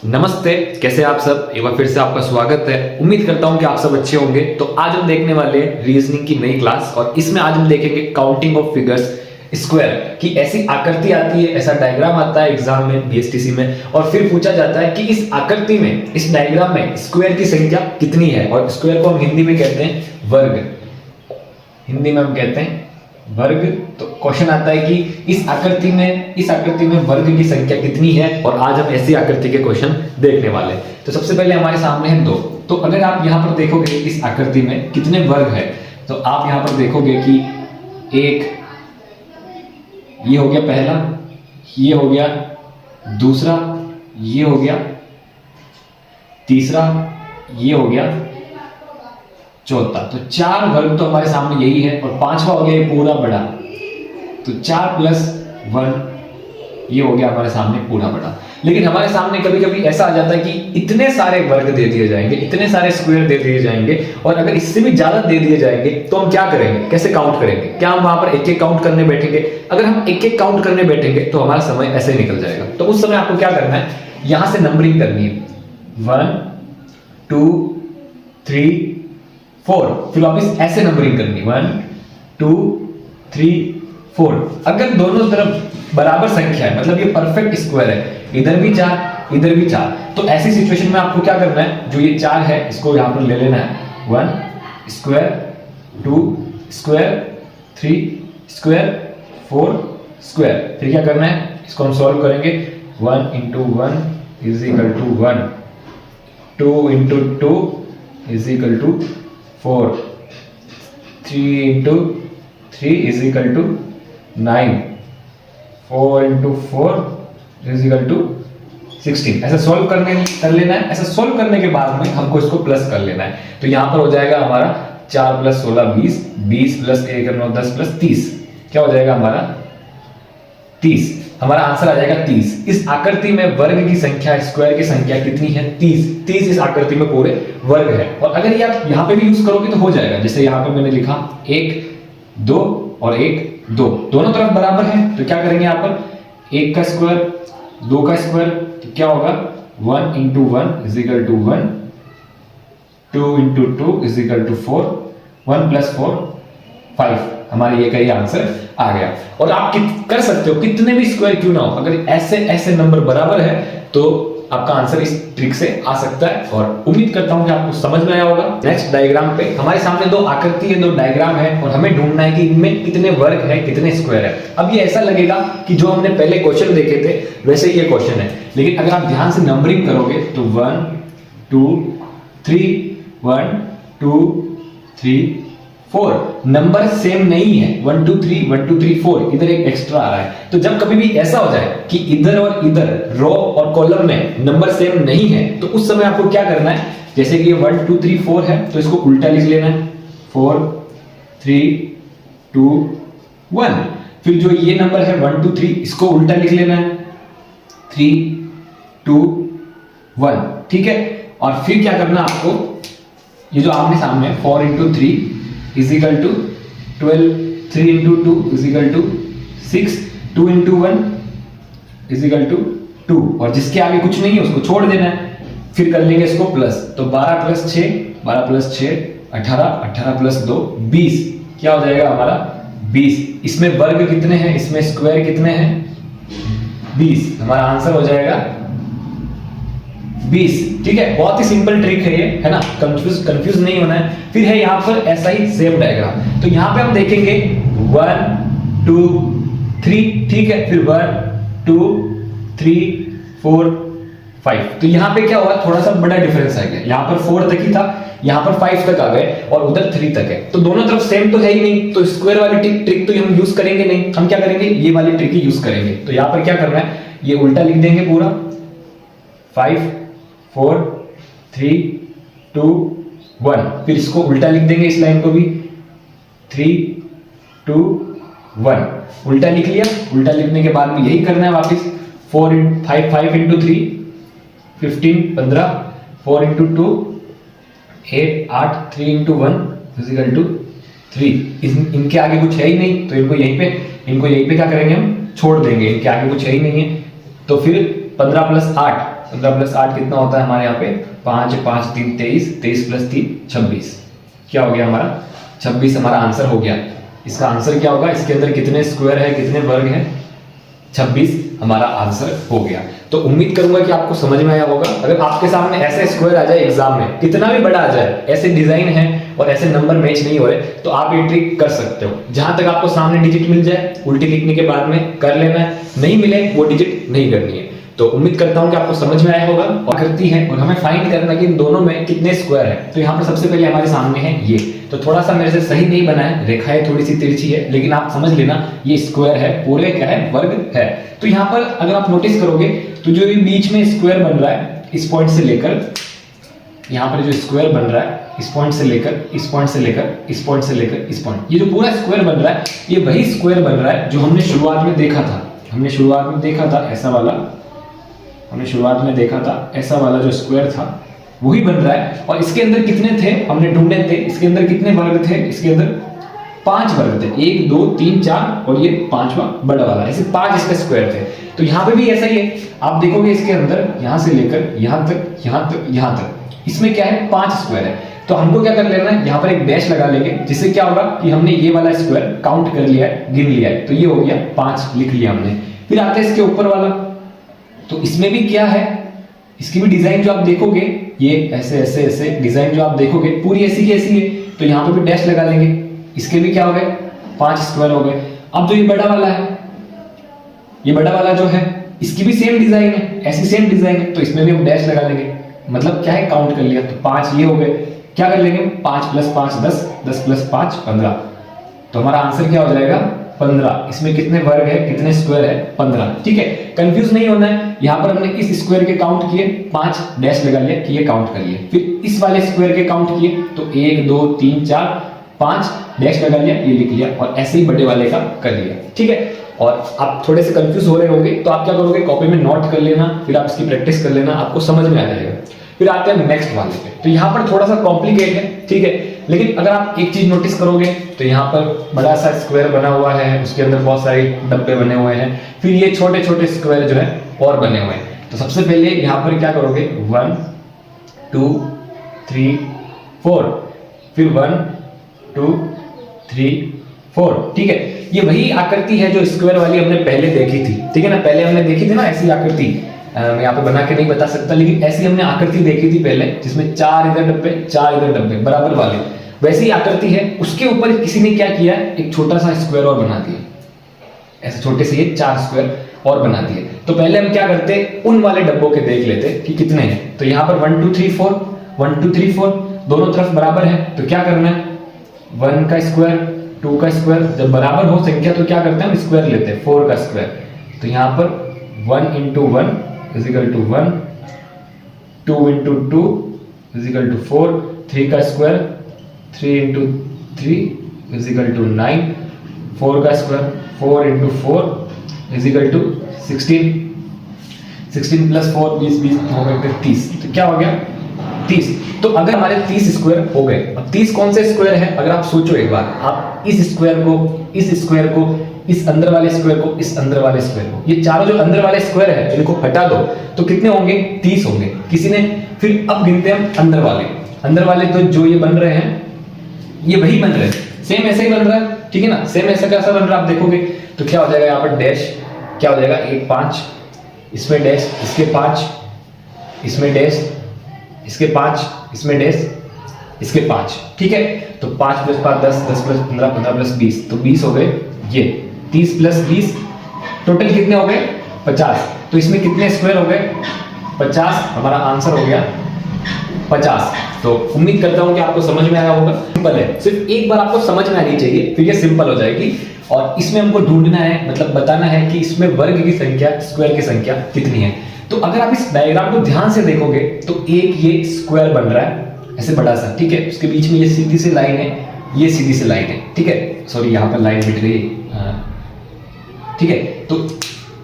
नमस्ते, कैसे आप सब। एक बार फिर से आपका स्वागत है। उम्मीद करता हूं कि आप सब अच्छे होंगे। तो आज हम देखने वाले हैं रीजनिंग की नई क्लास और इसमें आज हम देखेंगे काउंटिंग ऑफ फिगर्स स्क्वायर की ऐसी आकृति आती है, ऐसा डायग्राम आता है एग्जाम में बीएसटीसी में और फिर पूछा जाता है कि इस आकृति में, इस डायग्राम में स्क्वायर की संख्या कितनी है। और स्क्वायर को हम हिंदी में कहते हैं वर्ग, हिंदी में हम कहते हैं वर्ग। तो क्वेश्चन आता है कि इस आकृति में वर्ग की संख्या कितनी है और आज हम ऐसी आकृति के क्वेश्चन देखने वाले हैं। तो सबसे पहले हमारे सामने है 2। तो अगर आप यहाँ पर देखोगे इस आकृति में कितने वर्ग है, तो आप यहाँ पर देखोगे कि एक, ये हो गया पहला, ये हो गया दूसरा, ये हो गया तीसरा, ये हो गया चौथा। तो 4 वर्ग तो हमारे सामने यही है और 5वां हो गया ये पूरा बड़ा। तो 4 + 1 ये हो गया हमारे सामने पूरा बड़ा। लेकिन हमारे सामने कभी कभी ऐसा आ जाता है कि इतने सारे वर्ग दे दिए जाएंगे, इतने सारे स्क्वायर दे दिए जाएंगे और अगर इससे भी ज्यादा दे दिए जाएंगे तो हम क्या करेंगे, कैसे काउंट करेंगे। क्या हम वहां पर एक एक काउंट करने बैठेंगे? अगर हम एक एक काउंट करने बैठेंगे तो हमारा समय ऐसे निकल जाएगा। तो उस समय आपको क्या करना है, यहां से नंबरिंग करनी है 1 2 3 4, फिर वापस ऐसे नंबरिंग करनी 1 2 3 4। अगर दोनों तरफ बराबर संख्या है, मतलब ये परफेक्ट स्क्वायर है, इधर भी 4 इधर भी 4, तो ऐसी सिचुएशन में आपको क्या करना है, जो ये 4 है इसको यहां पर ले लेना है 1 स्क्वायर 2 स्क्वायर 3 स्क्वायर 4 स्क्वायर। फिर क्या करना है, इसको हम सॉल्व करेंगे 1 × 1 = 1, 2 × 2 = 4, 3 × 3 = 9, 4 × 4 = 16। ऐसा सॉल्व कर लेना है। ऐसा सॉल्व करने के बाद में हमको इसको प्लस कर लेना है। तो यहां पर हो जाएगा हमारा 4 + 16 20, 20 + 1 9 10 + 30। क्या हो जाएगा हमारा 30। हमारा आंसर आ जाएगा 30। इस आकृति में वर्ग की संख्या, स्क्वायर की संख्या कितनी है? 30। 30 इस आकृति में पूरे वर्ग है। और अगर ये आप यहां पे भी यूज करोगे तो हो जाएगा। जैसे यहां पर मैंने लिखा 1 2 और 1 2, दोनों तरफ बराबर है। तो क्या करेंगे यहां पर 1 का स्क्वायर 2 का स्क्वायर, तो क्या होगा 1 × 1 = 1, 2 × 2 = 4, 1 + 4 5। हमारे ये का ये आंसर आ गया। और आप कर सकते हो कितने भी स्क्वायर क्यों ना हो, अगर ऐसे ऐसे नंबर बराबर है तो आपका आंसर इस ट्रिक से आ सकता है। और उम्मीद करता हूं कि आपको समझ में आया होगा। नेक्स्ट डायग्राम पे हमारे सामने 2 आकृति है, 2 डायग्राम है और हमें ढूंढना है कि इनमें कितने वर्ग है, कितने स्क्वायर है। अब ये ऐसा लगेगा कि जो हमने पहले क्वेश्चन देखे थे वैसे ही ये क्वेश्चन है, लेकिन अगर आप ध्यान से नंबरिंग करोगे तो 1 2 3 1 2 3 4 नंबर सेम नहीं है। 1 2 3 1 2 3 4, इधर एक एक्स्ट्रा आ रहा है। तो जब कभी भी ऐसा हो जाए कि इधर और इधर रो और कॉलम में नंबर सेम नहीं है, तो उस समय आपको क्या करना है, जैसे कि ये 1 2 3 4 है तो इसको उल्टा लिख लेना है 4 3 2 1। फिर जो ये नंबर है 1 2 3, इसको उल्टा लिख लेना है 3 2 1। ठीक है। और फिर क्या करना आपको, ये जो आमने सामने है 4 × 3 = 12, 3 × 2 = 6, 2 × 1 = 2, और जिसके आगे कुछ नहीं है उसको छोड़ देना है। फिर कर लेंगे इसको प्लस, तो 12 + 6 18, 18 + 2 20। क्या हो जाएगा हमारा 20। इसमें वर्ग कितने हैं, इसमें स्क्वायर कितने हैं 20। हमारा आंसर हो जाएगा 20। ठीक है, बहुत ही सिंपल ट्रिक है ये, है ना। कंफ्यूज नहीं होना है। फिर है यहाँ पर ऐसा ही सेम डायग्राम। तो यहाँ पे हम देखेंगे 1 2 3, ठीक है, फिर 1 2 3 4 5। तो यहाँ पे क्या हुआ, थोड़ा सा बड़ा डिफरेंस आ गया। यहाँ पर 4 तक ही था, यहाँ पर 5 तक आ गए और उधर 3 तक है। तो दोनों तरफ सेम तो है ही नहीं, तो स्क्वायर वाली ट्रिक तो हम यूज करेंगे नहीं। हम क्या करेंगे, ये वाली ट्रिक ही यूज करेंगे। तो यहाँ पर क्या करना है, ये उल्टा लिख देंगे पूरा 5 4 3 2 1। फिर इसको उल्टा लिख देंगे, इस लाइन को भी 3 2 1। उल्टा लिख लिया। उल्टा लिखने के बाद में यही करना है वापस 5 × 3 15 15, 4 × 2 8 3 × 1 = 3। इनके आगे कुछ है ही नहीं, तो इनको यहीं पे क्या करेंगे, हम छोड़ देंगे। इनके आगे कुछ है ही नहीं है। तो फिर 15 + 8 15 प्लस 8 कितना होता है हमारे यहाँ पे 5 5 3 23, 23 प्लस 3 26। क्या हो गया हमारा 26 हमारा आंसर हो गया। इसका आंसर क्या होगा, इसके अंदर कितने स्क्वायर है कितने वर्ग है 26 हमारा आंसर हो गया। तो उम्मीद करूंगा कि आपको समझ में आया होगा। अगर आपके सामने ऐसे स्क्वायर आ जाए एग्जाम में, कितना भी बड़ा आ जाए, ऐसे डिजाइन है और ऐसे नंबर मैच नहीं हो रहे, तो आप ये ट्रिक कर सकते हो। जहां तक आपको सामने डिजिट मिल जाए उल्टी लिखने के बाद में कर लेना है, नहीं मिले वो डिजिट नहीं करनी है। तो उम्मीद करता हूं कि आपको समझ में आया होगा। आकृति है और हमें फाइंड करना कि इन दोनों में कितने स्क्वायर है। तो यहाँ पर सबसे पहले हमारे सामने है ये, तो थोड़ा सा मेरे से सही नहीं बना है, रेखाएं थोड़ी सी तिरछी है, लेकिन आप समझ लेना ये स्क्वायर है, पूरे क्या है वर्ग है। तो यहाँ पर अगर आप नोटिस करोगे तो जो ये बीच में स्क्वायर बन रहा है इस पॉइंट से लेकर, यहाँ पर जो स्क्वायर बन रहा है इस पॉइंट से लेकर इस पॉइंट से लेकर इस पॉइंट से लेकर इस पॉइंट, ये जो पूरा स्क्वायर बन रहा है ये वही स्क्वायर बन रहा है जो हमने शुरुआत में देखा था। हमने शुरुआत में देखा था ऐसा वाला, हमने शुरुआत में देखा था ऐसा वाला जो स्क्वायर था वही बन रहा है। और इसके अंदर कितने थे हमने ढूंढे थे, इसके अंदर कितने वर्ग थे, इसके अंदर 5 वर्ग थे, 1 2 3 4 और ये 5वां बड़ा वाला, ऐसे 5 इसके स्क्वायर थे। तो यहाँ पे भी ऐसा ही है, आप देखोगे इसके अंदर यहाँ से लेकर यहाँ तक यहाँ तक यहाँ तक इसमें क्या है 5 स्क्वायर है। तो हमको क्या कर लेना है, यहाँ पर एक डैश लगा लेंगे, जिससे क्या होगा कि हमने ये वाला स्क्वायर काउंट कर लिया है, गिन लिया है, तो ये हो गया 5 लिख लिया हमने। फिर आते हैं इसके ऊपर वाला, तो इसमें भी क्या है, इसकी भी डिजाइन जो आप देखोगे ये ऐसे ऐसे ऐसे डिजाइन जो आप देखोगे पूरी ऐसी की ऐसी है, तो यहाँ पे भी डैश लगा लेंगे, इसके भी क्या हो गए 5 स्क्वायर हो गए। अब जो ये बड़ा वाला है, ये बड़ा वाला जो है इसकी भी सेम डिजाइन है, ऐसी सेम डिजाइन है, तो इसमें भी हम डैश लगा लेंगे, मतलब क्या है काउंट कर लिया, तो 5 ये हो गए। क्या कर लेंगे 5 प्लस 5 10, 10 प्लस 5 15, तो हमारा आंसर क्या हो जाएगा 15। इसमें कितने वर्ग है कितने स्क्वायर है 15। ठीक है, कंफ्यूज नहीं होना है। यहाँ पर हमने इस स्क्वायर के काउंट किए 5 डैश लगा लिया कि ये काउंट कर लिए, फिर इस वाले स्क्वायर के काउंट किए तो 1 2 3 4 5 डैश लगा लिया ये लिख लिया, और ऐसे ही बड़े वाले का कर लिया। ठीक है, और आप थोड़े से कंफ्यूज हो रहे होंगे तो आप क्या करोगे कॉपी में नोट कर लेना, फिर आप इसकी प्रैक्टिस कर लेना, आपको समझ में आ जाएगा। फिर आते हैं नेक्स्ट वाले पे, तो यहाँ पर थोड़ा सा कॉम्प्लिकेट है। ठीक है, लेकिन अगर आप एक चीज नोटिस करोगे तो यहाँ पर बड़ा सा स्क्वायर बना हुआ है, उसके अंदर बहुत सारे डब्बे बने हुए हैं, फिर ये छोटे छोटे स्क्वायर जो है और बने हुए हैं। तो सबसे पहले यहाँ पर क्या करोगे 1 2 3 4, फिर 1 2 3 4। ठीक है, ये वही आकृति है जो स्क्वायर वाली हमने पहले देखी थी। ठीक है ना, पहले हमने देखी थी ना ऐसी आकृति, मैं यहाँ पे बना के नहीं बता सकता, लेकिन ऐसी हमने आकृति देखी थी पहले, जिसमें 4 इधर डब्बे 4 इधर डब्बे बराबर वाले, वैसी आकृति है। उसके ऊपर किसी ने क्या किया, एक छोटा सा स्क्वायर और बना दिया, ऐसे छोटे से ये 4 स्क्वायर और बना दिए। तो पहले हम क्या करते, उन वाले डब्बों के देख लेते कि कितने हैं। तो यहाँ पर 1 2 3 4 1 2 3 4 दोनों तरफ बराबर है, तो क्या करना है 1 का स्क्वायर 2 का स्क्वायर, जब बराबर हो संख्या तो क्या करते हैं हम स्क्वायर लेते हैं 4 का स्क्वायर। तो यहाँ पर 1 into 1 is equal to 1, 2 into 2 is equal to 4, 3 का square 3 into 3 is equal to 9, 4 का square 4 into 4 is equal to 16, 16 plus 4 20 20 हो गए 30। तो क्या हो गया 30। तो अगर हमारे 30 स्क्वायर हो गए, अब 30 कौन से स्क्वायर है, अगर आप सोचो एक बार, आप इस स्क्वायर को इस स्क्वायर को इस अंदर वाले स्क्वायर को इस अंदर वाले स्क्वायर को, ये चारों जो अंदर वाले स्क्वायर है इनको हटा दो तो कितने होंगे 30 होंगे किसी ने। फिर अब गिनते हैं हम अंदर वाले, अंदर वाले तो जो ये बन रहे हैं ये वही बन रहे हैं, सेम ऐसे ही बन रहा है। ठीक है ना, सेम ऐसा कैसा बन रहा है आप देखोगे तो क्या हो जाएगा, यहाँ पर डैश क्या हो जाएगा 1 5, इसमें डैश इसके 5, इसमें डैश इसके 5, इसमें डैश इसके 5। ठीक है, तो 5 प्लस 5 10, 10 प्लस 15 15 प्लस 20, तो 20 हो गए। ये 30 प्लस 20 टोटल कितने हो गए 50। तो इसमें कितने स्क्वायर हो गए 50, हमारा आंसर हो गया 50। तो उम्मीद करता हूं कि आपको समझ में आया होगा। सिंपल है, सिर्फ एक बार आपको समझ में आनी चाहिए, फिर ये सिंपल हो जाएगी। और इसमें हमको ढूंढना है, मतलब बताना है कि इसमें वर्ग की संख्या स्क्वायर की संख्या कितनी है। तो अगर आप इस डायग्राम को ध्यान से देखोगे तो एक ये स्क्वायर बन रहा है ऐसे बड़ा सा, ठीक है, उसके बीच में ये सीधी सी लाइन है, ये सीधी सी लाइन है। ठीक है, सॉरी यहाँ पर लाइन मिट रही है। ठीक है, तो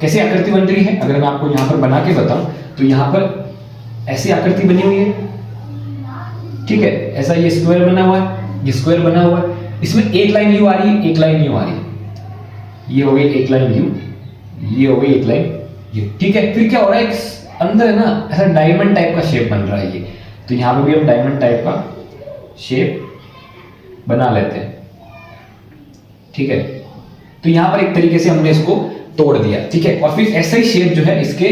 कैसे आकृति बन रही है, अगर मैं आपको यहाँ पर बना के बताऊं तो यहाँ पर ऐसी आकृति बनी हुई है। ठीक है, ऐसा ये स्क्वायर बना हुआ है, ये स्क्वायर बना हुआ है, इसमें एक लाइन यू आ रही है, एक लाइन यू आ रही है, ये हो गई एक लाइन यू, ये हो गई एक लाइन यू। ठीक है, फिर क्या हो रहा है अंदर है ना ऐसा डायमंड टाइप का शेप बन रहा है ये, तो यहाँ पे भी हम डायमंड टाइप का शेप बना लेते हैं, ठीक है। तो यहाँ पर एक तरीके से हमने इसको तोड़ दिया, ठीक है। और फिर ऐसा ही शेप जो है इसके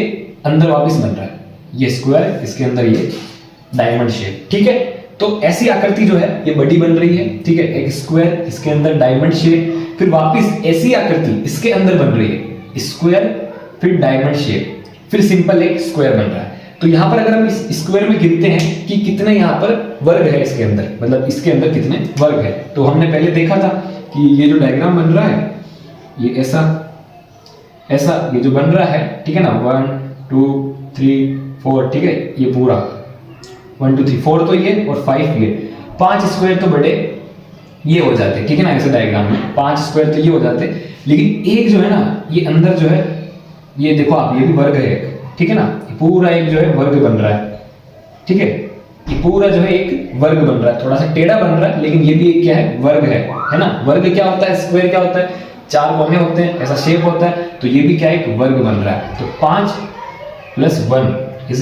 अंदर वापस बन रहा है, ये स्क्वायर, इसके अंदर ये डायमंड शेप, ठीक है। तो ऐसी आकृति जो है ये बड़ी बन रही है, ठीक है। एक स्क्वायर, इसके अंदर डायमंड शेप, फिर वापस ऐसी आकृति इसके अंदर बन रही है, स्क्वायर फिर डायमंड शेप, फिर सिंपल एक स्क्वायर बन रहा है। तो यहाँ पर अगर हम इस स्क्वायर में गिनते हैं कि कितने यहाँ पर वर्ग है इसके अंदर, मतलब इसके अंदर कितने वर्ग है, तो हमने पहले देखा था कि ये जो डायग्राम बन रहा है ये ऐसा ऐसा ये जो बन रहा है, ठीक है ना, 1 2 3 4, ठीक है। ये पूरा 1 2 3 4 तो ये और 5 ये, 5 स्क्वायर तो बड़े ये हो जाते, ठीक है ना। ऐसे डायग्राम में 5 स्क्वायर तो ये हो जाते, लेकिन एक जो है ना ये अंदर जो है ये देखो आप, ये भी वर्ग है एक, ठीक है ना। पूरा एक जो है वर्ग बन रहा है, ठीक है। ये पूरा जो है एक वर्ग बन रहा है, थोड़ा सा टेढ़ा बन रहा है, लेकिन ये भी एक क्या है, वर्ग है ना। वर्ग क्या होता है, स्क्वायर क्या होता है, 4 कोने होते हैं, ऐसा शेप होता है, तो ये भी क्या है, एक वर्ग बन रहा है। तो 5 + 1 =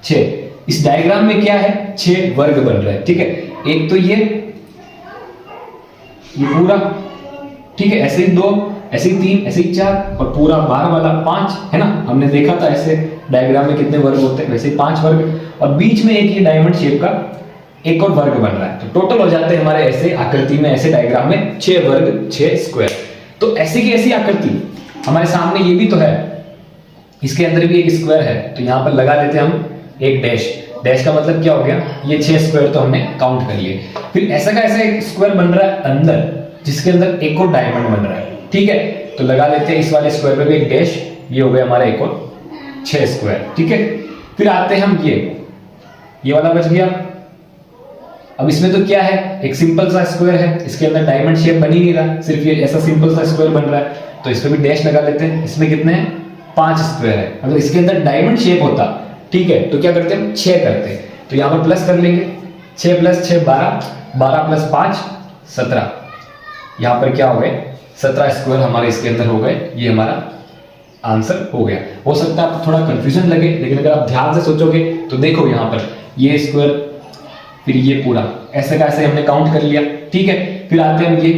6। इस डायग्राम में क्या है, 6 वर्ग बन रहे हैं, ठीक है। एक तो ये पूरा, ठीक है, ऐसे ही 2, ऐसे ही 3, ऐसे ही 4 और पूरा बाहर वाला 5, है ना। हमने देखा था ऐसे डायग्राम में कितने वर्ग होते हैं, वैसे ही 5 वर्ग, और बीच में एक ये डायमंड शेप का एक और वर्ग बन रहा है। तो टोटल हो जाते हैं हमारे ऐसे आकृति में, ऐसे डायग्राम में 6 वर्ग 6 स्क्वायर। तो ऐसी की ऐसी आकृति हमारे सामने ये भी तो है, इसके अंदर भी एक स्क्वायर है, तो यहाँ पर लगा देते हैं हम एक डैश। डैश का मतलब क्या हो गया, ये 6 स्क्वायर तो हमने काउंट कर लिए। फिर ऐसा का ऐसा एक स्क्वायर बन रहा है अंदर, जिसके अंदर एक और डायमंड बन रहा है, ठीक है। तो लगा लेते हैं इस वाले स्क्वायर पे भी एक डैश, ये हो गया हमारा एक और 6 स्क्वायर, ठीक है। फिर आते हैं हम ये वाला बच गया। अब इसमें तो क्या है, एक सिंपल सा स्क्वायर है, इसके अंदर डायमंड शेप बन ही नहीं रहा, सिर्फ ये ऐसा सिंपल सा स्क्वायर बन रहा है, तो इसमें भी डैश लगा लेते हैं। इसमें कितने हैं, 5 स्क्वायर है। अगर इसके अंदर डायमंड शेप होता, ठीक है, तो क्या करते हैं, 6 करते हैं। तो यहाँ पर प्लस कर लेंगे, 6 + 6 12, 12 + 5 17। यहाँ पर क्या हो गए, 17 स्क्वायर हमारे इसके अंदर हो गए। ये हमारा आंसर हो गया। हो सकता है आपको थोड़ा कंफ्यूजन लगे, लेकिन अगर आप ध्यान से सोचोगे तो देखो यहाँ पर ये स्क्वायर, फिर ये पूरा ऐसे का ऐसे हमने काउंट कर लिया, ठीक है। फिर आते हैं ये,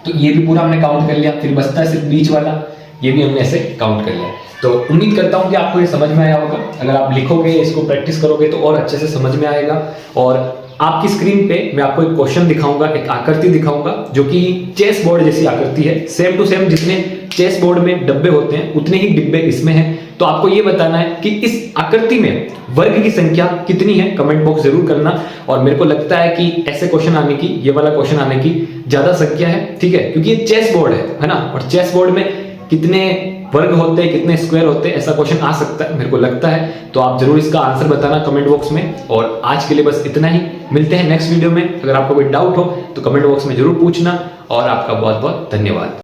तो ये भी पूरा हमने काउंट कर लिया, फिर बचता है सिर्फ बीच वाला, ये भी हमने ऐसे काउंट कर लिया। तो उम्मीद करता हूँ कि आपको ये समझ में आया होगा। अगर आप लिखोगे, इसको प्रैक्टिस करोगे तो और अच्छे से समझ में आएगा। और आपकी स्क्रीन पे मैं आपको एक क्वेश्चन दिखाऊंगा, एक आकृति दिखाऊंगा जो कि चेस बोर्ड जैसी आकृति है, सेम टू सेम। जितने चेस बोर्ड में डब्बे होते हैं उतने ही डिब्बे इसमें हैं। तो आपको ये बताना है कि इस आकृति में वर्ग की संख्या कितनी है, कमेंट बॉक्स जरूर करना। और मेरे को लगता है कि ऐसे क्वेश्चन आने की, ये वाला क्वेश्चन आने की ज्यादा संख्या है, ठीक है, क्योंकि ये चेस बोर्ड है ना। और चेस बोर्ड में कितने वर्ग होते हैं, कितने स्क्वायर होते हैं, ऐसा क्वेश्चन आ सकता है, मेरे को लगता है। तो आप जरूर इसका आंसर बताना कमेंट बॉक्स में। और आज के लिए बस इतना ही, मिलते हैं नेक्स्ट वीडियो में। अगर आपको कोई डाउट हो तो कमेंट बॉक्स में जरूर पूछना। और आपका बहुत बहुत धन्यवाद।